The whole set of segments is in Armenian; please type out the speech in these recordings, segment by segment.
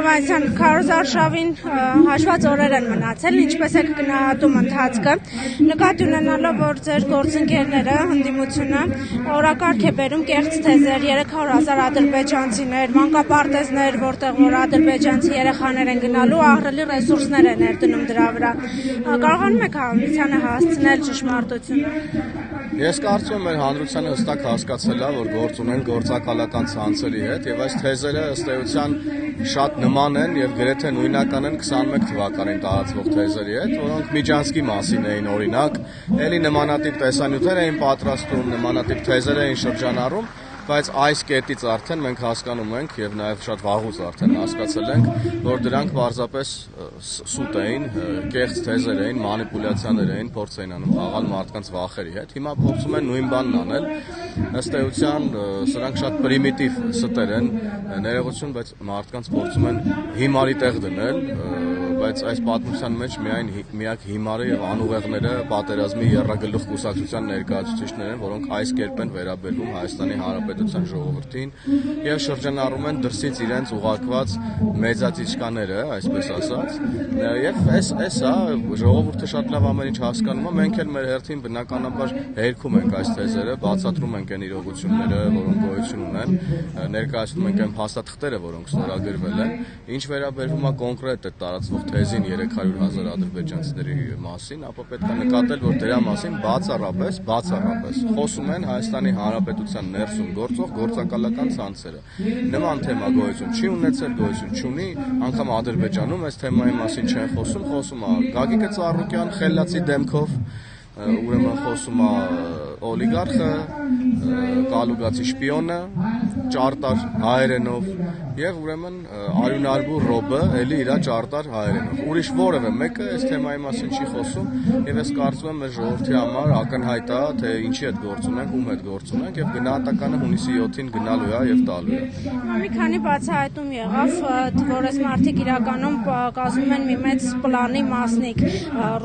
Հովհաննիսյան, քարոզարշավին հաշված օրեր են մնացել, ինչպես եք գնահատում ընթացքը, նկատի ունենալով, որ ձեր գործընկերները, հանդիմությունը օրակարգ է բերում կեղծ թեզեր, 300,000 ադրբեջանցիներ, մանկապարտեզներ, որտեղ որ ադրբեջանցի երեխաներ են գնալու, ահռելի ռեսուրսներ են ներդնում դրա վրա։ Կարողանում եք հանրությանը հասցնել ճշմարտությունը։ Ես կարծում եմ, մեր հանրությանը հստակ հասկացել է, որ գործ ունեն գործակալական ցանցերի հետ, եւ այս թեզերը ըստ էության շատ նման են եւ գրեթե նույնական են 21 թվականին տարածվող թեզերի հետ, որոնք Միջանցքի մասին էին օրինակ, ելի նմանատիպ տեսանյութեր էին պատրաստում, նմանատիպ թեզեր էին շրջանառում, բայց այս կետից արդեն մենք հասկանում ենք եւ նաեւ շատ վաղուց արդեն հասկացել ենք, որ դրանք պարզապես սուտ էին, կեղծ թեզեր էին, մանիպուլյացիաներ էին, փորձ էին անում խաղալ մարդկանց վախերի հետ։ Հիմա փորձում են նույն բանն անել։ Ըստ էության սրանք շատ պրիմիտիվ ստեր են, ներողություն, բայց մարդկանց փորձում են հիմարի տեղ դնել, բայց այս պատմության մեջ միակ հիմարը եւ անուղեղները պատերազմի եռագլուխ կուսակցության ներկայացուցիչներ են, որոնք այս կերպ են վերաբերվում Հայաստանի Հանրապետության ժողովրդին եւ շրջանառում են դրսից իրենց ուղարկված մեծացիչկաները, այսպես ասած, եւ էս ժողովուրդը շատ լավ ամեն ինչ հասկանում է, մենք էլ մեր հերթին բնականաբար հերքում ենք այս թեզերը, բացատրում ենք այն իրողությունները, որոնք գոյություն ունեն, ներկայացնում ենք այն փաստաթղթերը, որոնք ստորագրվել են, ինչ վերաբերվում է կոնկրետ տարածվող թեզին 300,000 ադրբեջանցիների մասին, ապա պետք է նկատել, որ դրա մասին բացառապես խոսում են Հայաստանի Հանրապետության ներսում գործող գործակալական ցանցերը։ Նման թեմա գոյություն չի ունեցել, գոյություն չունի, անգամ Ադրբեջանում այս թեմայի մասին չեն խոսում է Գագիկ Ծառուկյան խելացի դեմքով, ուրեմն խոսում է օլիգարխը, կալուգացի շպիոնը, ճարտար հայերենով եւ ուրեմն Արյունարբու Ռոբը էլի իր ճարտար հայերենով։ Ուրիշ որևէ մեկը այս թեմայի մասին չի խոսում եւ ես կարծում եմ մեր ժողովրդի համար ակնհայտ է, թե ինչի հետ գործ ունենք, ում հետ գործ ունենք եւ գնահատականը հունիսի 7-ին գնալու է եւ տալու է։ Մի քանի բացահայտում եղավ, որ այս մարդիկ իրականում կազմում են մի մեծ պլանի մասնիկ,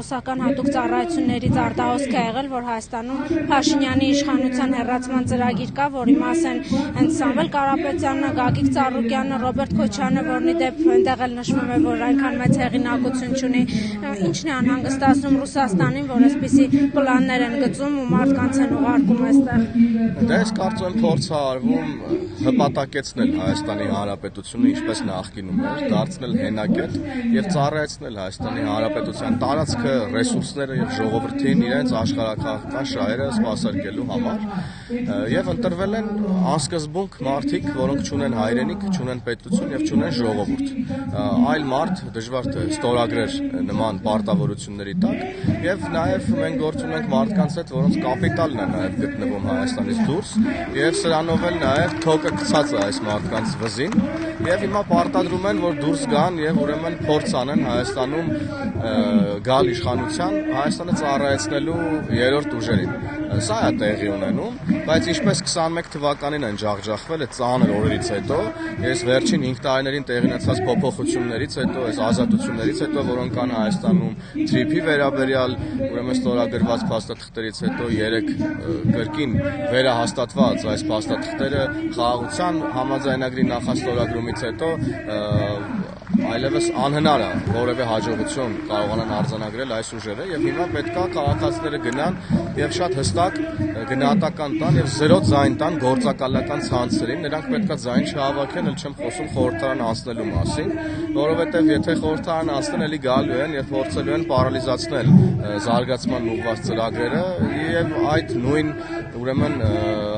ռուսական հատուկ ծառայություններից արտահոսք է եղել, որ Հայաստանում Փաշինյանի իշխանության հեռացման ծրագիր կա, որի մաս են հենց Սամվել Կարապետյանը, Գագիկ Ծառուկյանը, Ռոբերտ Քոչյանը, որի դեպ այնտեղ էլ նշվում է, որ այնքան մեծ հեղինակություն չունի, ինչն է անհանգստացնում Ռուսաստանին, որ այսպիսի պլաններ են գծում ու մարդկանց են ուղարկում այստեղ։ Դա ես կարծում եմ փորձ է արվում հպատակեցնել Հայաստանի Հանրապետությունը, ինչպես նախկինում էր, դարձնել հենակետ եւ ծառայեցնել Հայաստանի Հանրապետության տարածքը, ռեսուրսները եւ ժողովրդին իրենց աշխարհակաղակական շահերը սպասարկելու համար եւ ընտրվել են անսկզբունք մարդիկ, որոնք չունեն հայրենիք, չունեն պետություն եւ չունեն ժողովուրդ։ Այլ մարդ դժվար թե ստորագրեր նման պարտավորությունների տակ եւ նաեւ մենք գործ ունենք մարդկանց հետ, որոնց կապիտալն է նաեւ գտնվում Հայաստանից դուրս եւ սրանով էլ նաեւ թոկը գցած է այս մարդկանց վզին եւ հիմա պարտադրում են, որ դուրս գան եւ ուրեմն փորձ անեն Հայաստանում գալ իշխանության, Հայաստանը ծառայեցնելու երրորդ ուժերին։ Սա է տեղի ունենում, բայց ինչպես 21 թվականին են ջախջախվել այդ ծանր օրերից հետո, ես վերջին 5 տարիներին տեղի ունեցած փոփոխություններից հետո, այս ազատություններից հետո, որոնք կան Հայաստանում, TRIP-ի վերաբերյալ, ուրեմն ստորագրված փաստաթղթերից հետո 3 կրկին վերահաստատված այս փաստաթղթերը խաղաղության համաձայնագրի նախաստորագրումից հետո այլևս անհնար է որևէ հաջողություն կարողանան արձանագրել այս ուժերը եւ հիմա պետքա քաղաքացիները գնան եւ շատ հստակ գնահատական տան եւ զրո ձայն տան գործակալական ցանցերին, նրանք պետքա ձայն չհավաքեն, ել չեմ խոսում խորհրդարան անցնելու մասին, որովհետեւ եթե խորհրդարան անցնեն, էլի գալու են եւ փորձելու են պարալիզացնել զարգացման ուղղված ծրագրերը եւ այդ նույն ուրեմն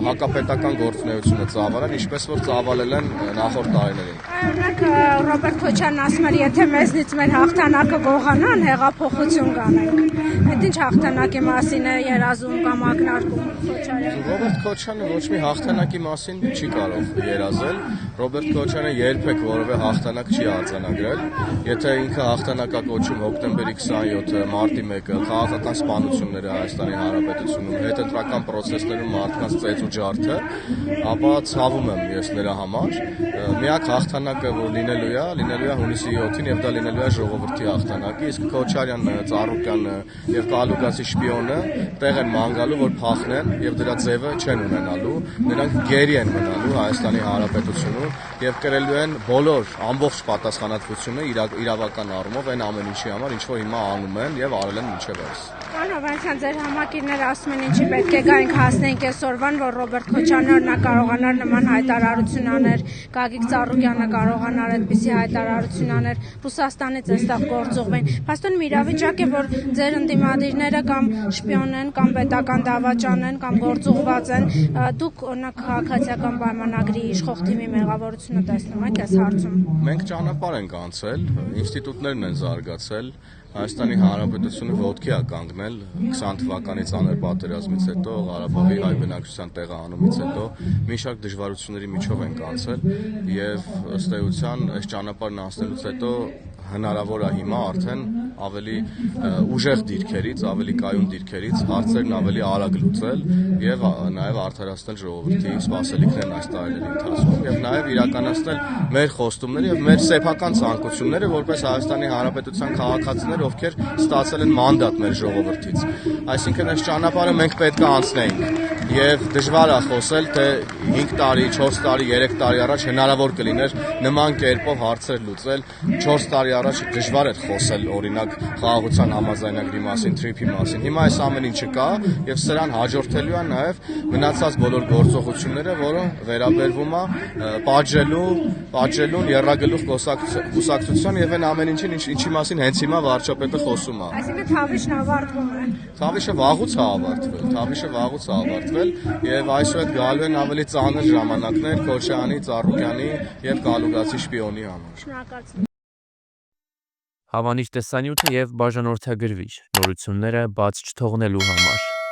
հակապետական գործունեությունը ծավալեն, ինչպես որ ծավալել են նախորդ տարիներին։ Օրինակ Ռոբերտ Քոչյանն ասում էր, եթե մեզնից մեր հաղթանակը գողանան, հեղափոխություն կանենք։ Այդ ինչ հաղթանակի մասին է երազում կամ ակնարկում Քոչարյանը։ Ռոբերտ Քոչյանը ոչ մի հաղթանակի մասին չի կարող երազել։ Ռոբերտ Քոչյանը երբեք որևէ հաղթանակ չի արձանագրել։ Եթե ինքը հաղթանակա կոչում հոկտեմբերի 27-ը, մարտի 1-ը, քաղաքական սպանությունները Հայաստանի Հանրապետությունում, հետընտրական process-ներում մարդկանց ծեծ ու ջարդը, ապա ցավում եմ ես նրա համար։ Միակ հաղթանակը, որ լինելու է հունիսի 7-ին եւ դա լինելու է ժողովրդի հաղթանակը, իսկ Քոչարյանը, Ծառուկյանը եւ եւ կալուկացի շպիոնը տեղ են ման գալու, որ փախնեն եւ դրա ձևը չեն ունենալու, նրանք գերի են մնալու Հայաստանի Հանրապետությունում եւ կրելու են բոլոր ամբողջ պատասխանատվությունը իրավական առումով այն ամեն ինչի համար, ինչ որ հիմա անում են եւ արել են մինչեւ այս։ Պարոն Հովհաննիսյան, ձեր համակիրները ասում են ինչի պետք է գայինք հասնենք այսօրվան, որ Ռոբերտ Քոչարյանն նա կարողանար նման հայտարարություն աներ, Գագիկ Ծառուկյանը կարողանար այդպիսի հայտարարություն աներ, Ռուսաստանից այստեղ գործողվեն։ Փաստորեն իրավիճակ է, որ ձեր ընդդիմադիրները կամ շպիոն են, կամ պետական դավաճան են, կամ գործուղված են, դուք օրինակ քաղաքացիական պայմանագրի իշխող թիմի մեղավորությունը տեսնում եք այս հարցում։ Մենք ճանապարհ ենք անցել, ինստիտուտներն են զարգացել, Հայաստանի Հանրապետությունը ոտքի է կանգնել 20 թվականի ծանր պատերազմից հետո, Ղարաբաղի հայ բնակչության տեղահանումից հետո մի շարք դժվարությունների միջով ենք անցել եւ ըստ էության այս ճանապարհն անցնելուց հետո հնարավոր է հիմա արդեն ավելի ուժեղ դիրքերից, ավելի կայուն դիրքերից հարցերն ավելի արագ լուծել եւ նաեւ արդարացնել ժողովրդի սպասելիքներն այս տարիների ընթացքում եւ նաեւ իրականացնել մեր խոստումները եւ մեր սեփական ցանկությունները որպես Հայաստանի Հանրապետության քաղաքացիներ, ովքեր ստացել են մանդատ մեր ժողովրդից։ Այսինքն այս ճանապարհը մենք պետք է անցնենք եւ դժվար է խոսել, թե 5 տարի, 4 տարի, 3 տարի առաջ հնարավոր կլիներ նման կերպով հարցեր լուծել, 4 տարի առաջ դժվար էր խոսել օրինակ խաղաղության համաձայնագրի մասին, TRIP-ի մասին։ Հիմա այս ամեն ինչը կա եւ սրան հաջորդելու է նաեւ մնացած բոլոր գործողությունները, որը վերաբերվում է պատժելուն երրագլուխ կուսակցության եւ այն ամեն ինչի մասին հենց հիմա վարչապետը խոսում է։ Այսինքն Թավիշն ավարտվում է։ Թավիշը վաղուց է ավարտվել եւ այսօր գալու են ավելի ծանր ժամանակներ Քոչարյանի, Ծառուկյանի եւ Կալուկացի շպիոնի համար։ Շնորհակալություն։ Հավանիչ տեսանյութը եւ բաժանորդագրվիչ նորությունները բաց չթողնելու համար։